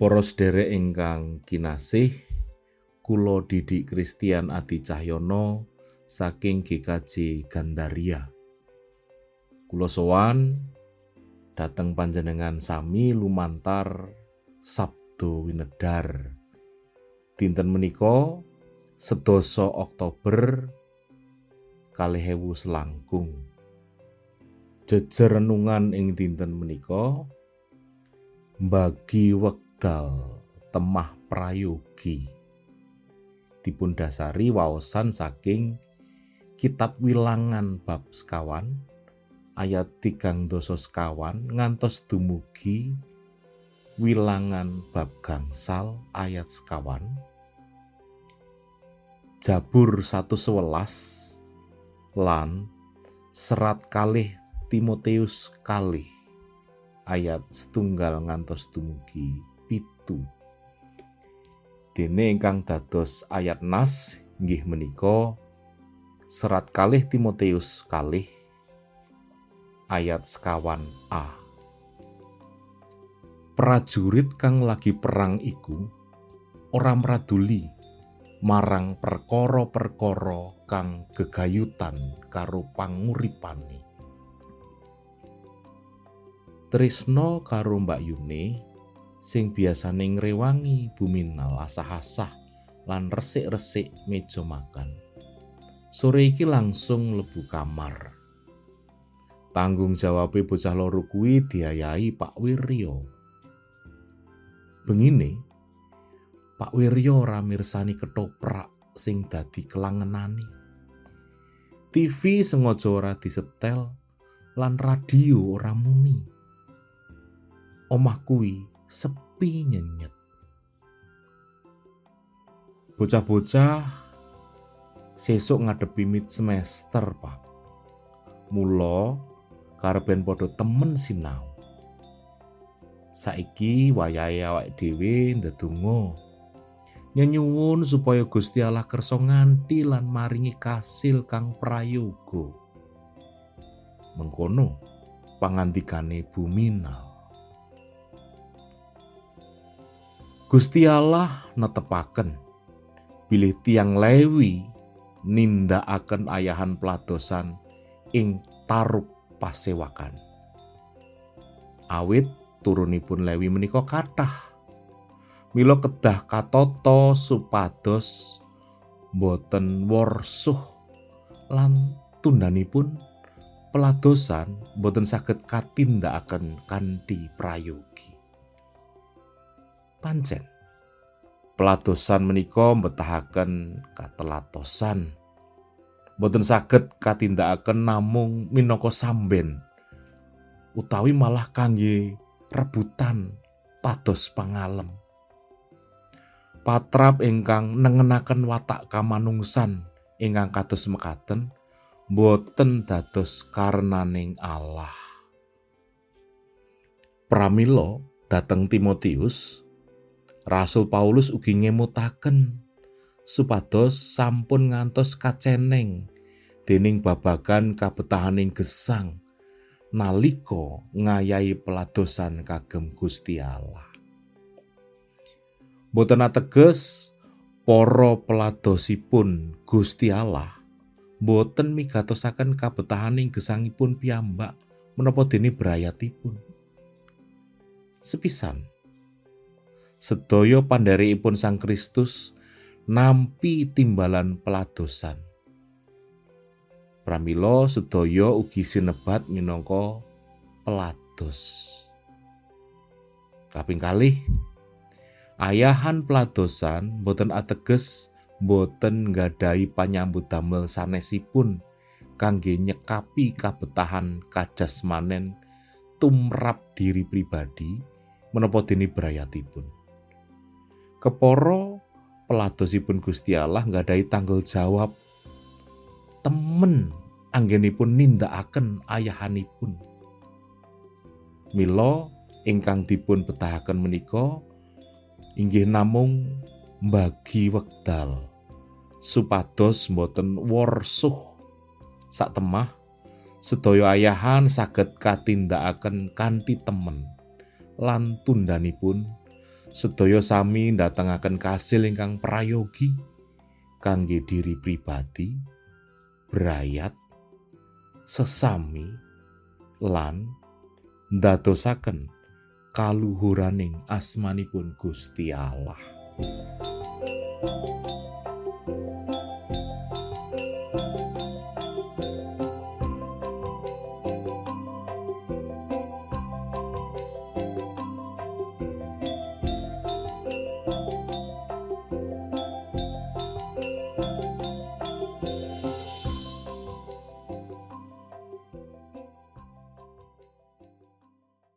Para sedherek ingkang kinasih, kula Didik Kristian Adi Cahyono saking GKJ Gandaria. Kula sowan dhateng panjenengan sami lumantar Sabdo Winedhar. Dinten menika 11 Oktober 2020. Jejer renungan ing dinten menika mbagi wekdal temah prayogi. Dipundhasari waosan saking Kitab Wilangan bab sekawan ayat 3 sekawan ngantos dumugi Wilangan bab gangsal ayat sekawan. Jabur 111 lan serat kalih Timotius kalih ayat setunggal ngantos dumugi 7. Dene ingkang dados ayat nas inggih menika serat kalih Timotius kalih ayat sekawan A. Prajurit kang lagi perang iku ora mraduli marang perkara-perkara kang gegayutan karo panguripane. Tresna karo Mbak Yune sing biasane ngrewangi buminal asah-asah lan resik-resik meja makan. Sore iki langsung mlebu kamar. Tanggung jawabe bocah loro kuwi diayahi Pak Wiryo. Bengine Pak Wiryo ora mirsani ketoprak sing dadi kelangenane. TV sengaja ora disetel lan radio ora muni. Omah kuwi sepi nyenyet. Bocah-bocah sesuk ngadepi mid semester, Pak. Mula karepen padha temen sinau. Saiki wayahe awake dhewe ndedonga. Nyuwun supaya Gusti Allah kersa nganti lan maringi kasil kang prayoga. Mengkono pangandikane Buminal. Gusti Allah netepaken bilih tiyang Lewi nindakaken ayahan pladosan ing Tarub Pasewakan. Awit turunipun Lewi menika kathah. Mila kedah katata supados boten worsuh lan tundanipun peladosan boten saged katindakaken kanthi prayogi. Pancen peladosan menika mbetahaken katelatosan boten saged katindakaken namung minangka samben utawi malah kangge rebutan pados pangalem. Patrap ingkang nengenaken watak kamanungsan ingkang kados mekaten boten dados karnaning Allah. Pramila dhateng Timotius, Rasul Paulus ugi ngemutaken supados sampun ngantos kaceneng dening babagan kabetahaning gesang nalika ngayahi peladosan kagem Gusti Allah. Boten ateges para peladosipun Gusti Allah boten migatosaken kabetahaning gesangipun piyambak menapa dene brayatipun. Sepisan sedaya pandherikipun Sang Kristus nampi timbalan peladosan. Pramila sedaya ugi sinebat minangka pelados. Kaping kalih, ayahan peladosan boten ateges boten nggadahi panyambut damel sanesipun kangge nyekapi kabetahan kajasmanen tumrap diri pribadi menapa dene brayatipun. Kepara peladosipun Gusti Allah nggadahi tanggung jawab temen anggenipun nindakaken ayahanipun. Mila ingkang dipun betahaken menika inggih namung mbagi wekdal supados boten worsuh satemah sedaya ayahan saged katindakaken kanthi temen lan tundanipun Sedaya sami ndatengaken kasil ingkang prayogi kangge diri pribadi, brayat, sesami, lan ndadosaken kaluhuraning asmanipun Gusti Allah.